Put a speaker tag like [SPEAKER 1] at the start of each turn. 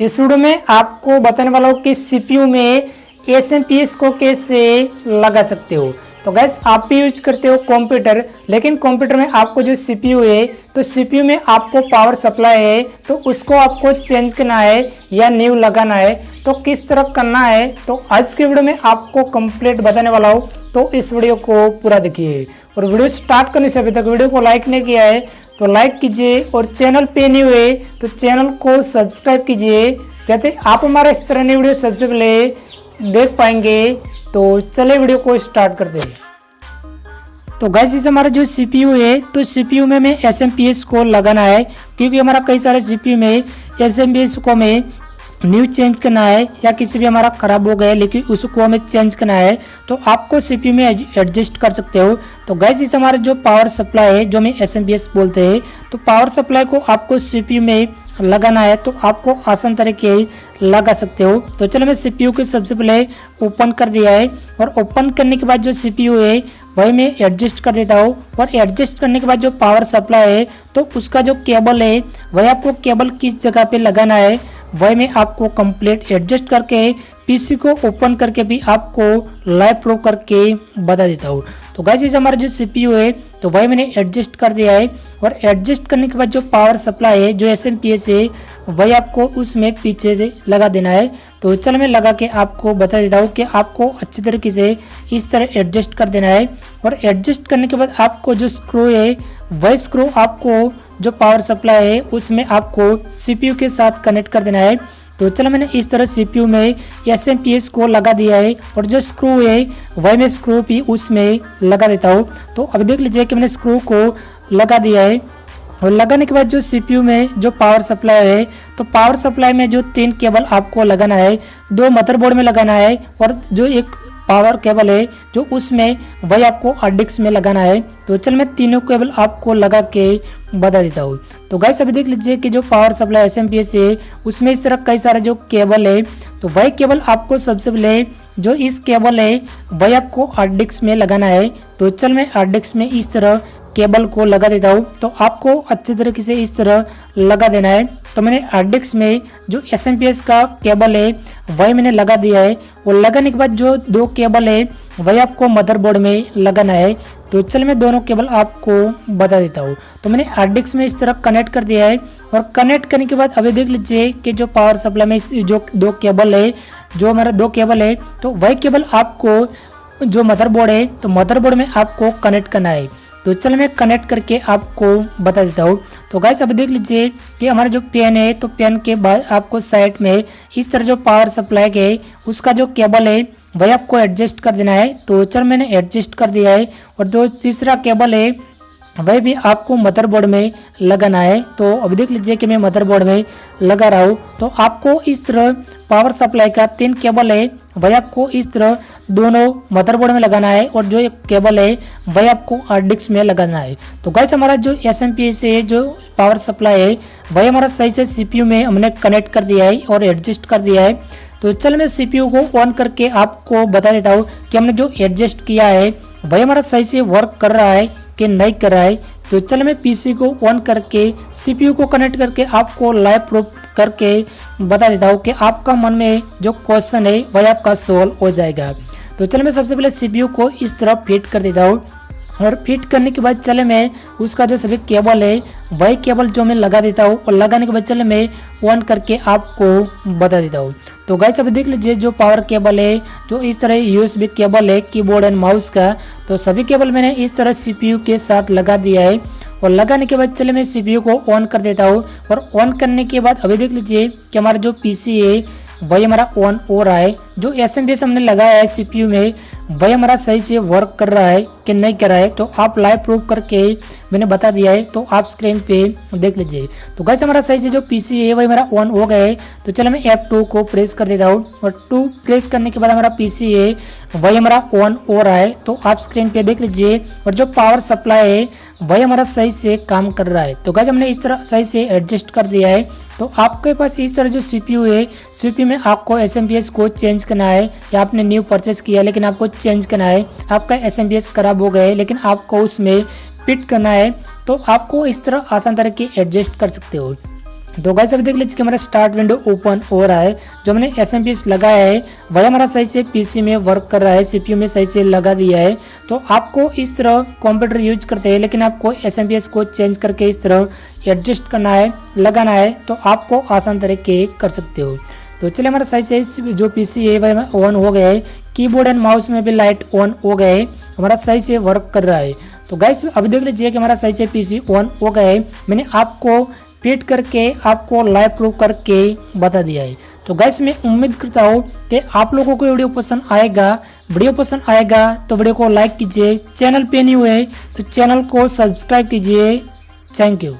[SPEAKER 1] इस वीडियो में आपको बताने वाला हूँ कि सीपीयू में एसएमपीएस को कैसे लगा सकते हो। तो गैस आप भी यूज करते हो कंप्यूटर, लेकिन कंप्यूटर में आपको जो सीपीयू है तो सीपीयू में आपको पावर सप्लाई है तो उसको आपको चेंज करना है या न्यू लगाना है, तो किस तरह करना है तो आज के वीडियो में आपको कंप्लीट बताने वाला हूँ। तो इस वीडियो को पूरा देखिए और वीडियो स्टार्ट करने से अभी तक वीडियो को लाइक नहीं किया है तो लाइक कीजिए और चैनल पे न्यू है तो चैनल को सब्सक्राइब कीजिए, जाते आप हमारा इस तरह की वीडियो सबसे पहले देख पाएंगे। तो चले वीडियो को स्टार्ट करते हैं। तो गाइस इस हमारा जो सीपीयू है तो सीपीयू में हमें एसएमपीएस को लगाना है, क्योंकि हमारा कई सारे सीपीयू में एसएमपीएस को हमें न्यू चेंज करना है या किसी भी हमारा खराब हो गया लेकिन उसको हमें चेंज करना है तो आपको सीपीयू में एडजस्ट कर सकते हो। तो गैस इस हमारा जो पावर सप्लाई है जो हमें एसएमपीएस बोलते हैं तो पावर सप्लाई को आपको सीपीयू में लगाना है तो आपको आसान तरीके लगा सकते हो। तो चलो मैं सीपीयू को सबसे पहले ओपन कर दिया है और ओपन करने के बाद जो सीपीयू है वही मैं एडजस्ट कर देता हूँ और एडजस्ट करने के बाद जो पावर सप्लाई है तो उसका जो केबल है वही आपको केबल किस जगह पे लगाना है वही मैं आपको कंप्लीट एडजस्ट करके पीसी को ओपन करके भी आपको लाइव प्रूव करके बता देता हूँ। तो गाइस इस हमारा जो सीपीयू है तो वही मैंने एडजस्ट कर दिया है और एडजस्ट करने के बाद जो पावर सप्लाई है जो एसएमपीएस है वही आपको उसमें पीछे से लगा देना है। तो चल मैं लगा के आपको बता देता हूँ कि आपको अच्छी तरीके से इस तरह एडजस्ट कर देना है और एडजस्ट करने के बाद आपको जो स्क्रू है वही स्क्रू आपको जो पावर सप्लाई है उसमें आपको सीपीयू के साथ कनेक्ट कर देना है। तो चलो मैंने इस तरह सीपीयू में एसएमपीएस को लगा दिया है और जो स्क्रू है वही मैं स्क्रू भी उसमें लगा देता हूँ। तो अब देख लीजिए कि मैंने स्क्रू को लगा दिया है और लगाने के बाद जो सीपीयू में जो पावर सप्लाई है तो पावर सप्लाई में जो 3 केबल आपको लगाना है, 2 मदरबोर्ड में लगाना है और जो एक पावर केबल है जो उसमें वही आपको हार्ड डिस्क में लगाना है। तो चल मैं तीनों केबल आपको लगा के बता देता हूँ। तो गाइस अभी देख लीजिए कि जो पावर सप्लाई एसएमपीएस है उसमें इस तरह कई सारे जो केबल है तो वही केबल आपको सबसे पहले जो इस केबल है वही आपको हार्ड डिस्क में लगाना है। तो चल मैं हार्ड डिस्क में इस तरह केबल को लगा देता हूँ। तो आपको अच्छे तरीके से इस तरह लगा देना है। तो मैंने हार्ड डिस्क में जो एसएमपीएस का केबल है वही मैंने लगा दिया है और लगाने के बाद जो 2 केबल है वही आपको मदरबोर्ड में लगाना है। तो चल मैं दोनों केबल आपको बता देता हूँ। तो मैंने हार्ड डिस्क में इस तरह कनेक्ट कर दिया है और कनेक्ट करने के बाद अभी देख लीजिए कि जो पावर सप्लाई में जो 2 केबल है जो हमारा 2 केबल है तो वही केबल आपको जो मदरबोर्ड है तो मदरबोर्ड में आपको कनेक्ट करना है। तो चल मैं कनेक्ट करके आपको बता देता हूँ। तो गाइस अब देख लीजिए कि हमारा जो पेन है तो पेन के बाद आपको साइड में इस तरह जो पावर सप्लाई है उसका जो केबल है वही आपको एडजस्ट कर देना है। तो चल मैंने एडजस्ट कर दिया है और जो तीसरा केबल है वही भी आपको मदरबोर्ड में लगाना है। तो अब देख लीजिए कि मैं मदरबोर्ड में लगा रहा हूँ। तो आपको इस तरह पावर सप्लाई का 3 केबल है वही आपको इस तरह दोनों मदरबोर्ड में लगाना है और जो एक केबल है वही आपको हार्ड डिस्क में लगाना है। तो गाइस हमारा जो एसएमपीएस है जो पावर सप्लाई है वही हमारा सही से सीपीयू में हमने कनेक्ट कर दिया है और एडजस्ट कर दिया है। तो चल मैं सीपीयू को ऑन करके आपको बता देता हूँ कि हमने जो एडजस्ट किया है वही हमारा सही से वर्क कर रहा है कि नहीं कर रहा है। तो चल मैं पीसी को ऑन करके सीपीयू को कनेक्ट करके आपको लाइव प्रूफ करके बता देता हूँ कि आपका मन में जो क्वेश्चन है वही आपका सॉल्व हो जाएगा। तो चल मैं सबसे पहले सीपीयू को इस तरह फिट कर देता हूँ और फिट करने के बाद चले मैं उसका जो सभी केबल है वही केबल जो मैं लगा देता हूँ और लगाने के बाद चले मैं ऑन करके आपको बता देता हूँ। तो गाइस अभी देख लीजिए जो पावर केबल है जो इस तरह यूएसबी केबल है कीबोर्ड एंड माउस का तो सभी केबल मैंने इस तरह सीपीयू के साथ लगा दिया है और लगाने के बाद चले मैं सीपीयू को ऑन कर देता हूँ और ऑन करने के बाद अभी देख लीजिए कि हमारा जो पीसी है वही हमारा ऑन हो रहा है। जो एसएमपीएस हमने लगाया है सीपीयू में वही हमारा सही से वर्क कर रहा है कि नहीं कर रहा है तो आप लाइव प्रूफ करके मैंने बता दिया है। तो आप स्क्रीन पे देख लीजिए। तो गाइस हमारा सही से जो पीसी है वही हमारा ऑन हो गया है। तो चलो मैं F2 को प्रेस कर देता हूँ और 2 प्रेस करने के बाद हमारा पीसी है वही हमारा ऑन हो रहा है। तो आप स्क्रीन पे देख लीजिए और जो पावर सप्लाई है वही हमारा सही से काम कर रहा है। तो गाइस हमने इस तरह सही से एडजस्ट कर दिया है। तो आपके पास इस तरह जो सीपीयू है सीपीयू में आपको एसएमपीएस को चेंज करना है या आपने न्यू परचेस किया लेकिन आपको चेंज करना है, आपका एसएमपीएस खराब हो गया है लेकिन आपको उसमें फिट करना है तो आपको इस तरह आसान तरीके एडजस्ट कर सकते हो। तो गाइस अभी देख लीजिए कि हमारा स्टार्ट विंडो ओपन हो रहा है। जो हमने SMPS लगाया है वह हमारा सही से PC में वर्क कर रहा है, CPU में सही से लगा दिया है। तो आपको इस तरह कंप्यूटर यूज करते हैं, लेकिन आपको SMPS को चेंज करके इस तरह एडजस्ट करना है, लगाना है, तो आपको आसान तरीके कर सकते हो। तो चलिए हमारा सही से जो PC है वह ऑन हो गया है, कीबोर्ड एंड माउस में भी लाइट ऑन हो गए, हमारा सही से वर्क कर रहा है। तो गाइस अभी देख लीजिए कि हमारा सही से PC ऑन हो गया है। मैंने आपको फिट करके आपको लाइव प्रूफ करके बता दिया है। तो गाइस मैं उम्मीद करता हूँ कि आप लोगों को वीडियो पसंद आएगा। वीडियो पसंद आएगा तो वीडियो को लाइक कीजिए, चैनल पे नहीं हुए तो चैनल को सब्सक्राइब कीजिए। Thank you.